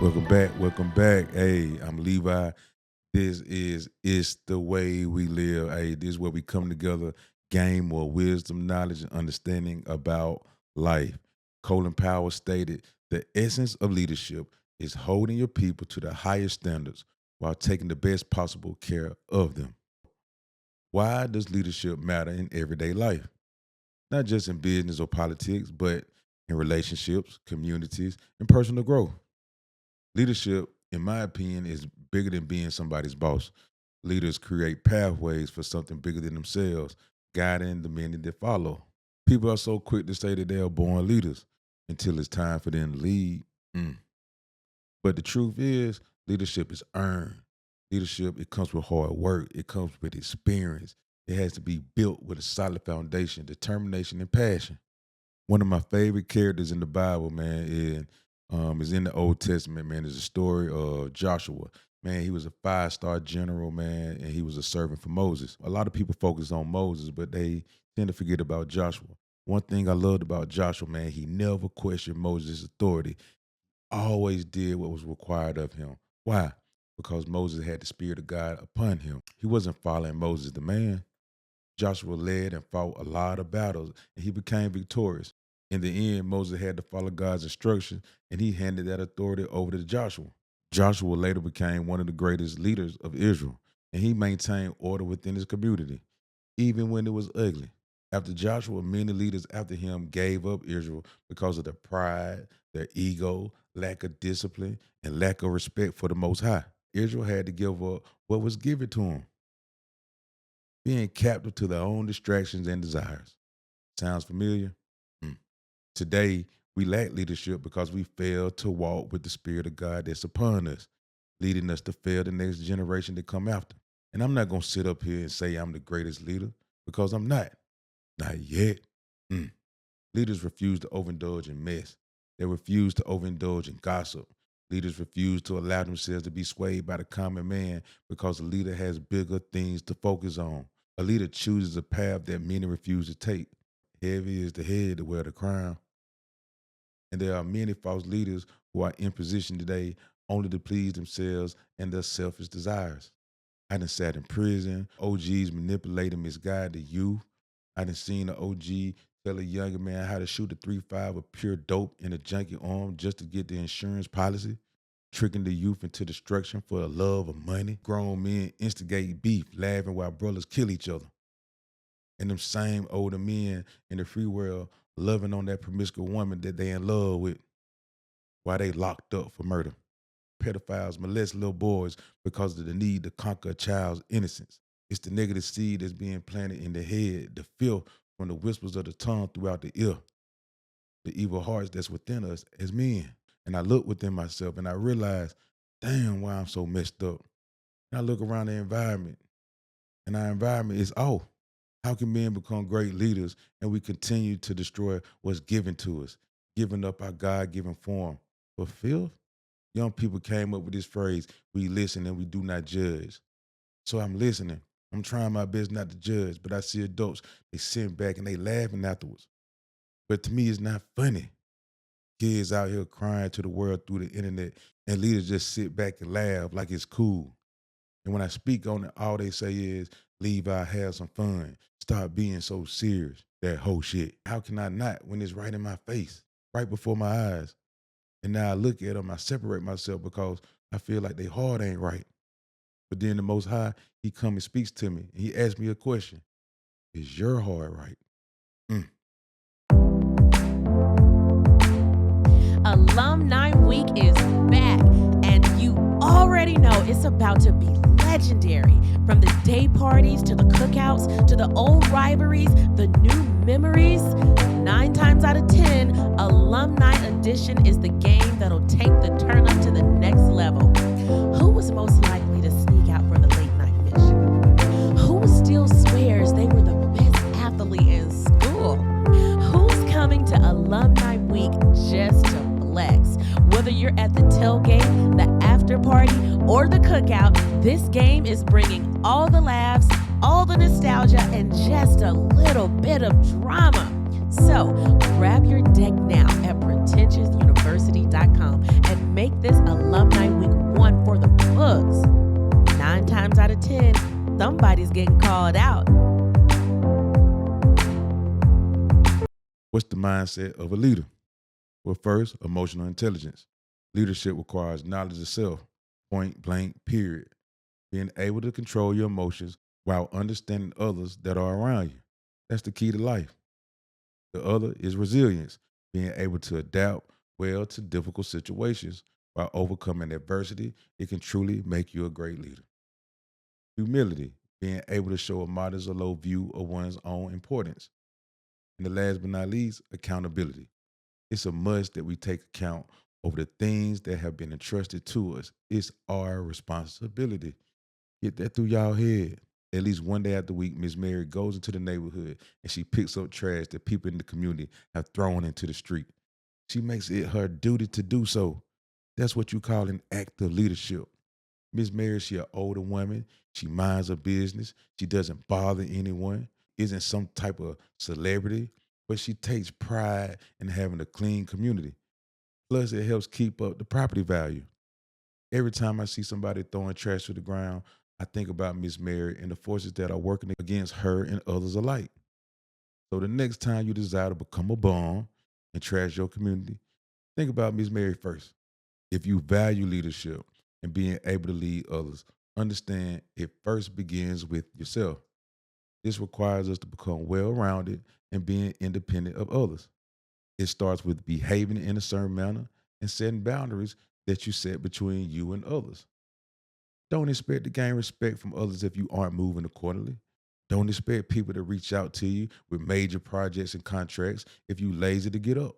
Welcome back. Welcome back. Hey, I'm Levi. This is It's the Way We Live. Hey, this is where we come together, gain more wisdom, knowledge, and understanding about life. Colin Powell stated, the essence of leadership is holding your people to the highest standards while taking the best possible care of them. Why does leadership matter in everyday life? Not just in business or politics, but in relationships, communities, and personal growth. Leadership, in my opinion, is bigger than being somebody's boss. Leaders create pathways for something bigger than themselves, guiding the many that follow. People are so quick to say that they are born leaders until it's time for them to lead. Mm. But the truth is, leadership is earned. Leadership, it comes with hard work, it comes with experience. It has to be built with a solid foundation, determination, and passion. One of my favorite characters in the Bible, man, is in the Old Testament, man, is the story of Joshua. Man, he was a five-star general, man, and he was a servant for Moses. A lot of people focus on Moses, but they tend to forget about Joshua. One thing I loved about Joshua, man, he never questioned Moses' authority, always did what was required of him. Why? Because Moses had the Spirit of God upon him. He wasn't following Moses, the man. Joshua led and fought a lot of battles, and he became victorious. In the end, Moses had to follow God's instructions, and he handed that authority over to Joshua. Joshua later became one of the greatest leaders of Israel, and he maintained order within his community, even when it was ugly. After Joshua, many leaders after him gave up Israel because of their pride, their ego, lack of discipline, and lack of respect for the Most High. Israel had to give up what was given to them, being captive to their own distractions and desires. Sounds familiar? Mm. Today, we lack leadership because we fail to walk with the Spirit of God that's upon us, leading us to fail the next generation to come after. And I'm not going to sit up here and say I'm the greatest leader because I'm not. Not yet. Mm. Leaders refuse to overindulge in mess. They refuse to overindulge in gossip. Leaders refuse to allow themselves to be swayed by the common man because a leader has bigger things to focus on. A leader chooses a path that many refuse to take. Heavy is the head to wear the crown. And there are many false leaders who are in position today only to please themselves and their selfish desires. I done sat in prison. OGs manipulate and misguide the youth. I done seen an OG tell a younger man how to shoot a 3.5 of pure dope in a junkie arm just to get the insurance policy, tricking the youth into destruction for the love of money. Grown men instigate beef, laughing while brothers kill each other. And them same older men in the free world loving on that promiscuous woman that they in love with while they locked up for murder. Pedophiles molest little boys because of the need to conquer a child's innocence. It's the negative seed that's being planted in the head, the filth from the whispers of the tongue throughout the ear, the evil hearts that's within us as men. And I look within myself and I realize, damn, why I'm so messed up. And I look around the environment, and our environment is off. How can men become great leaders and we continue to destroy what's given to us, giving up our God-given form for filth? Young people came up with this phrase, we listen and we do not judge. So I'm listening. I'm trying my best not to judge, but I see adults, they sit back and they laughing afterwards. But to me, it's not funny. Kids out here crying to the world through the internet, and leaders just sit back and laugh like it's cool. And when I speak on it, all they say is, Levi, have some fun. Stop being so serious. That whole shit. How can I not when it's right in my face, right before my eyes? And now I look at them, I separate myself because I feel like their heart ain't right. But then the Most High, he come and speaks to me, and he asks me a question. Is your heart right? Mm. Alumni Week is back, and you already know it's about to be legendary. From the day parties to the cookouts to the old rivalries, the new memories. 9 times out of 10, Alumni Edition is the game that'll take the turn up to the next level. Who was most likely to sneak out for the late night mission? Who still swears they were the best athlete in school? Who's coming to Alumni Week just to flex? Whether you're at the tailgate, the after party, or the cookout, this game is bringing all the laughs, all the nostalgia, and just a little bit of drama. So grab your deck now at pretentiousuniversity.com and make this Alumni Week 1 for the books. 9 times out of 10, somebody's getting called out. What's the mindset of a leader? Well, first, emotional intelligence. Leadership requires knowledge of self, point blank, period. Being able to control your emotions while understanding others that are around you. That's the key to life. The other is resilience, being able to adapt well to difficult situations while overcoming adversity. It can truly make you a great leader. Humility, being able to show a modest or low view of one's own importance. And the last but not least, accountability. It's a must that we take account over the things that have been entrusted to us. It's our responsibility. Get that through y'all head. At least one day out the week, Miss Mary goes into the neighborhood and she picks up trash that people in the community have thrown into the street. She makes it her duty to do so. That's what you call an act of leadership. Miss Mary, she an older woman. She minds her business. She doesn't bother anyone. Isn't some type of celebrity, but she takes pride in having a clean community. Plus, it helps keep up the property value. Every time I see somebody throwing trash to the ground, I think about Miss Mary and the forces that are working against her and others alike. So the next time you desire to become a bum and trash your community, think about Miss Mary first. If you value leadership and being able to lead others, understand it first begins with yourself. This requires us to become well rounded and being independent of others. It starts with behaving in a certain manner and setting boundaries that you set between you and others. Don't expect to gain respect from others if you aren't moving accordingly. Don't expect people to reach out to you with major projects and contracts if you lazy to get up.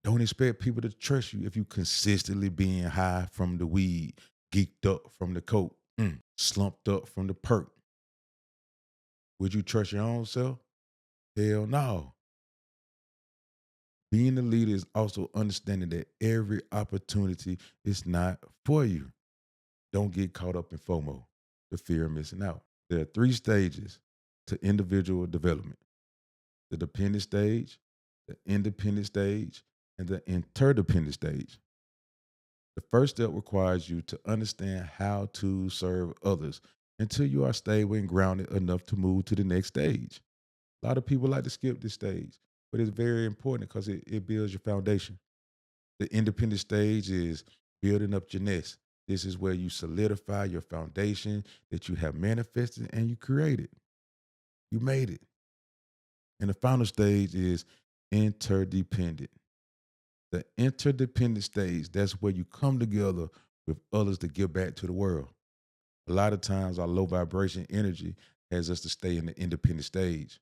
Don't expect people to trust you if you consistently being high from the weed, geeked up from the coke, slumped up from the perk. Would you trust your own self? Hell no. Being a leader is also understanding that every opportunity is not for you. Don't get caught up in FOMO, the fear of missing out. There are 3 stages to individual development: the dependent stage, the independent stage, and the interdependent stage. The first step requires you to understand how to serve others until you are stable and grounded enough to move to the next stage. A lot of people like to skip this stage, but it's very important because it builds your foundation. The independent stage is building up your nest. This is where you solidify your foundation that you have manifested and you created. You made it. And the final stage is interdependent. The interdependent stage, that's where you come together with others to give back to the world. A lot of times, our low vibration energy has us to stay in the independent stage.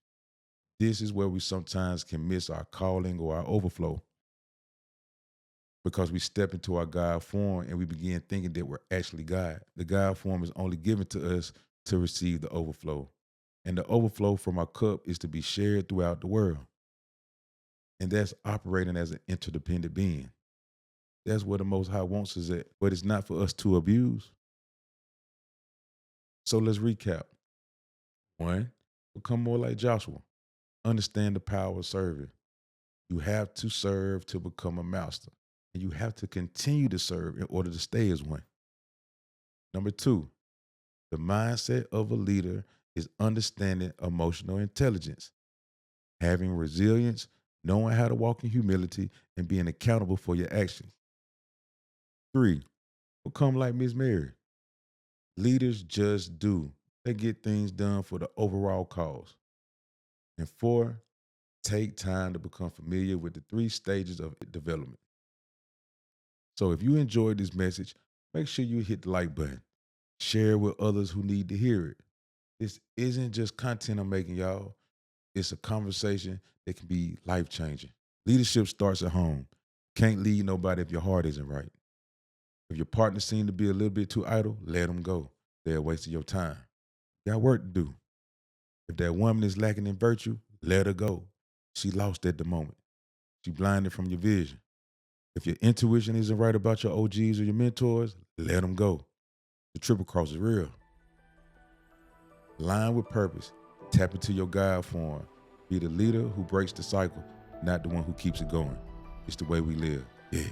This is where we sometimes can miss our calling or our overflow because we step into our God form and we begin thinking that we're actually God. The God form is only given to us to receive the overflow. And the overflow from our cup is to be shared throughout the world. And that's operating as an interdependent being. That's where the Most High wants us at, but it's not for us to abuse. So let's recap. 1, become more like Joshua. Understand the power of serving. You have to serve to become a master, and you have to continue to serve in order to stay as one. Number 2, the mindset of a leader is understanding emotional intelligence, having resilience, knowing how to walk in humility, and being accountable for your actions. 3, become like Miss Mary. Leaders just do. They get things done for the overall cause. And 4, take time to become familiar with the 3 stages of development. So if you enjoyed this message, make sure you hit the like button. Share it with others who need to hear it. This isn't just content I'm making, y'all. It's a conversation that can be life changing. Leadership starts at home. Can't lead nobody if your heart isn't right. If your partner seems to be a little bit too idle, let them go. They're wasting your time. You got work to do. If that woman is lacking in virtue, let her go. She lost at the moment. She blinded from your vision. If your intuition isn't right about your OGs or your mentors, let them go. The triple cross is real. Align with purpose. Tap into your God form. Be the leader who breaks the cycle, not the one who keeps it going. It's the way we live. Yeah.